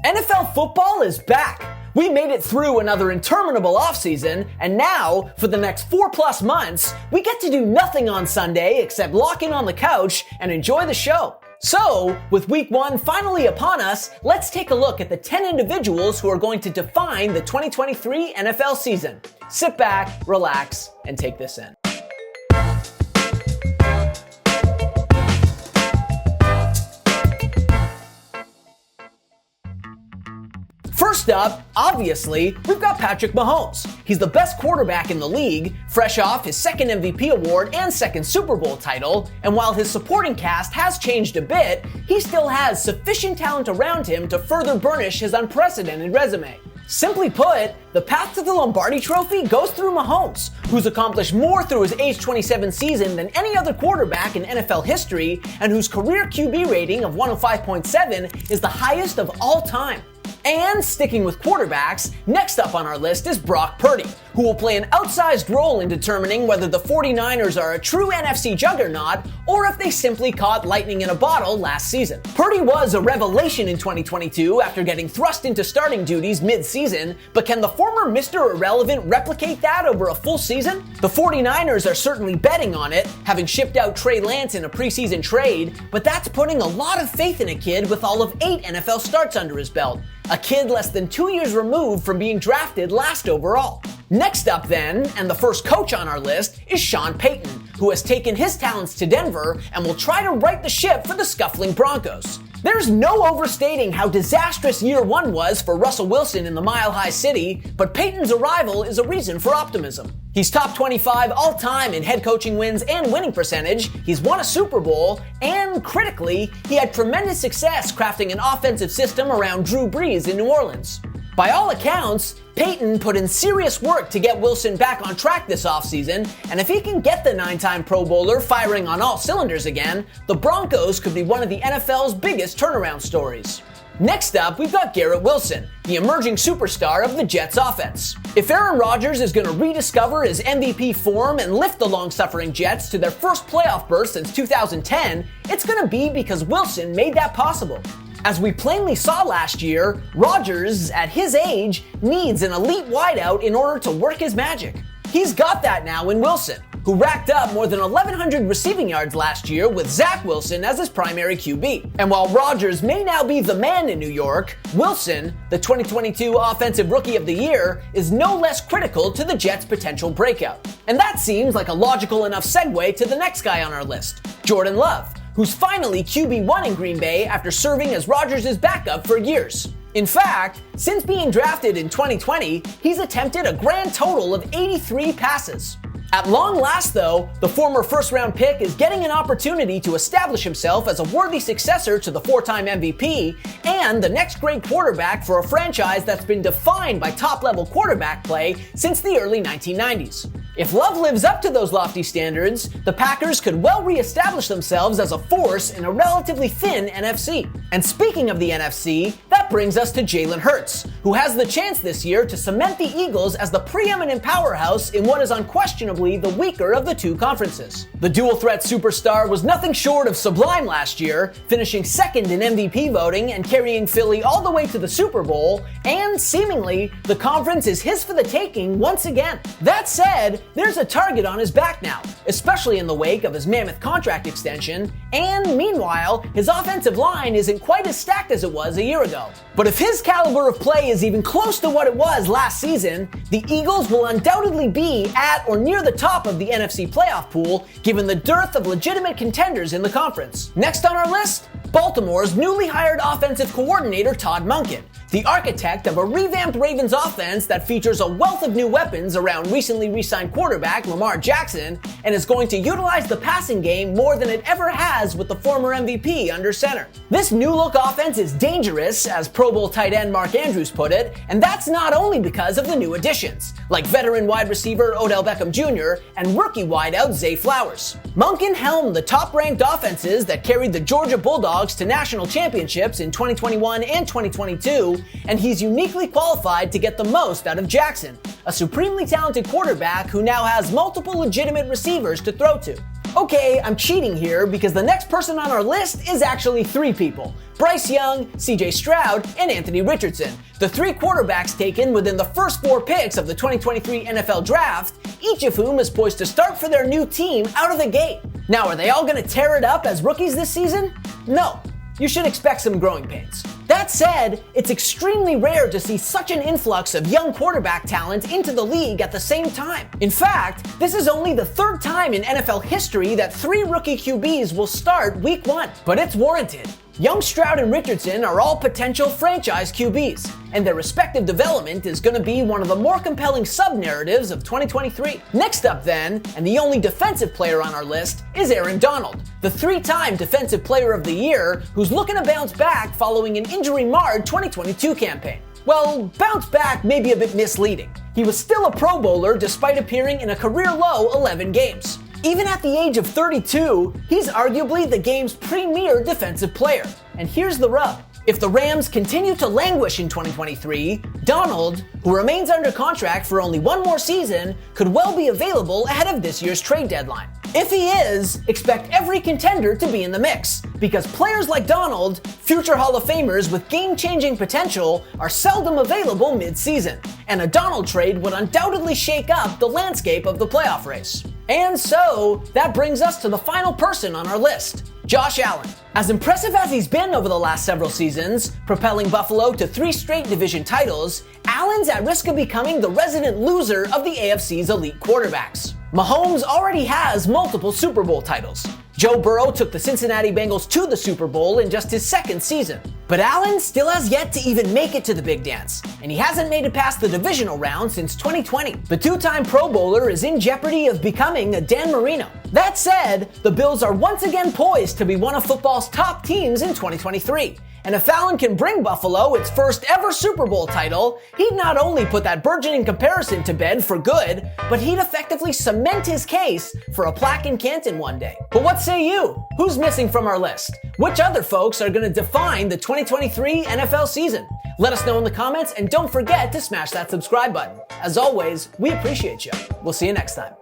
NFL football is back. We made it through another interminable offseason, and now, for the next 4+ months, we get to do nothing on Sunday except lock in on the couch and enjoy the show. So, with week 1 finally upon us, let's take a look at the 10 individuals who are going to define the 2023 NFL season. Sit back, relax, and take this in. First up, obviously, we've got Patrick Mahomes. He's the best quarterback in the league, fresh off his second MVP award and second Super Bowl title, and while his supporting cast has changed a bit, he still has sufficient talent around him to further burnish his unprecedented resume. Simply put, the path to the Lombardi Trophy goes through Mahomes, who's accomplished more through his age 27 season than any other quarterback in NFL history, and whose career QB rating of 105.7 is the highest of all time. And sticking with quarterbacks, next up on our list is Brock Purdy, who will play an outsized role in determining whether the 49ers are a true NFC juggernaut or if they simply caught lightning in a bottle last season. Purdy was a revelation in 2022 after getting thrust into starting duties mid-season, but can the former Mr. Irrelevant replicate that over a full season? The 49ers are certainly betting on it, having shipped out Trey Lance in a preseason trade, but that's putting a lot of faith in a kid with all of 8 NFL starts under his belt. A kid less than 2 years removed from being drafted last overall. Next up then, and the first coach on our list, is Sean Payton, who has taken his talents to Denver and will try to right the ship for the scuffling Broncos. There's no overstating how disastrous year 1 was for Russell Wilson in the Mile High City, but Payton's arrival is a reason for optimism. He's top 25 all-time in head coaching wins and winning percentage, he's won a Super Bowl, and critically, he had tremendous success crafting an offensive system around Drew Brees in New Orleans. By all accounts, Payton put in serious work to get Wilson back on track this offseason, and if he can get the 9-time Pro Bowler firing on all cylinders again, the Broncos could be one of the NFL's biggest turnaround stories. Next up, we've got Garrett Wilson, the emerging superstar of the Jets offense. If Aaron Rodgers is going to rediscover his MVP form and lift the long-suffering Jets to their first playoff berth since 2010, it's going to be because Wilson made that possible. As we plainly saw last year, Rodgers, at his age, needs an elite wideout in order to work his magic. He's got that now in Wilson, who racked up more than 1,100 receiving yards last year with Zach Wilson as his primary QB. And while Rodgers may now be the man in New York, Wilson, the 2022 Offensive Rookie of the Year, is no less critical to the Jets' potential breakout. And that seems like a logical enough segue to the next guy on our list, Jordan Love, who's finally QB1 in Green Bay after serving as Rodgers' backup for years. In fact, since being drafted in 2020, he's attempted a grand total of 83 passes. At long last, though, the former first-round pick is getting an opportunity to establish himself as a worthy successor to the 4-time MVP and the next great quarterback for a franchise that's been defined by top-level quarterback play since the early 1990s. If Love lives up to those lofty standards, the Packers could well re-establish themselves as a force in a relatively thin NFC. And speaking of the NFC, that brings us to Jalen Hertz, who has the chance this year to cement the Eagles as the preeminent powerhouse in what is unquestionably the weaker of the two conferences. The dual-threat superstar was nothing short of sublime last year, finishing second in MVP voting and carrying Philly all the way to the Super Bowl, and seemingly, the conference is his for the taking once again. That said, there's a target on his back now, especially in the wake of his mammoth contract extension, and meanwhile, his offensive line isn't quite as stacked as it was a year ago. But if his caliber of play is even close to what it was last season, the Eagles will undoubtedly be at or near the top of the NFC playoff pool, given the dearth of legitimate contenders in the conference. Next on our list, Baltimore's newly hired offensive coordinator Todd Monken, the architect of a revamped Ravens offense that features a wealth of new weapons around recently re-signed quarterback Lamar Jackson and is going to utilize the passing game more than it ever has with the former MVP under center. This new-look offense is dangerous, as Pro Bowl tight end Mark Andrews put it, and that's not only because of the new additions, like veteran wide receiver Odell Beckham Jr. and rookie wideout Zay Flowers. Monken helmed the top-ranked offenses that carried the Georgia Bulldogs to national championships in 2021 and 2022, and he's uniquely qualified to get the most out of Jackson, a supremely talented quarterback who now has multiple legitimate receivers to throw to. Okay, I'm cheating here because the next person on our list is actually 3 people. Bryce Young, CJ Stroud, and Anthony Richardson, the 3 quarterbacks taken within the first 4 picks of the 2023 NFL Draft, each of whom is poised to start for their new team out of the gate. Now, are they all going to tear it up as rookies this season? No. You should expect some growing pains. That said, it's extremely rare to see such an influx of young quarterback talent into the league at the same time. In fact, this is only the 3rd time in NFL history that 3 rookie QBs will start week 1, but it's warranted. Young, Stroud, and Richardson are all potential franchise QBs, and their respective development is going to be one of the more compelling sub-narratives of 2023. Next up then, and the only defensive player on our list, is Aaron Donald, the 3-time Defensive Player of the Year who's looking to bounce back following an injury-marred 2022 campaign. Well, bounce back may be a bit misleading. He was still a Pro Bowler despite appearing in a career-low 11 games. Even at the age of 32, he's arguably the game's premier defensive player. And here's the rub. If the Rams continue to languish in 2023, Donald, who remains under contract for only 1 more season, could well be available ahead of this year's trade deadline. If he is, expect every contender to be in the mix, because players like Donald, future Hall of Famers with game-changing potential, are seldom available mid-season, and a Donald trade would undoubtedly shake up the landscape of the playoff race. And so, that brings us to the final person on our list, Josh Allen. As impressive as he's been over the last several seasons, propelling Buffalo to 3 straight division titles, Allen's at risk of becoming the resident loser of the AFC's elite quarterbacks. Mahomes already has multiple Super Bowl titles. Joe Burrow took the Cincinnati Bengals to the Super Bowl in just his 2nd season. But Allen still has yet to even make it to the big dance, and he hasn't made it past the divisional round since 2020. The 2-time Pro Bowler is in jeopardy of becoming a Dan Marino. That said, the Bills are once again poised to be one of football's top teams in 2023. And if Allen can bring Buffalo its first ever Super Bowl title, he'd not only put that burgeoning comparison to bed for good, but he'd effectively cement his case for a plaque in Canton one day. But what say you? Who's missing from our list? Which other folks are going to define the 2023 NFL season? Let us know in the comments, and don't forget to smash that subscribe button. As always, we appreciate you. We'll see you next time.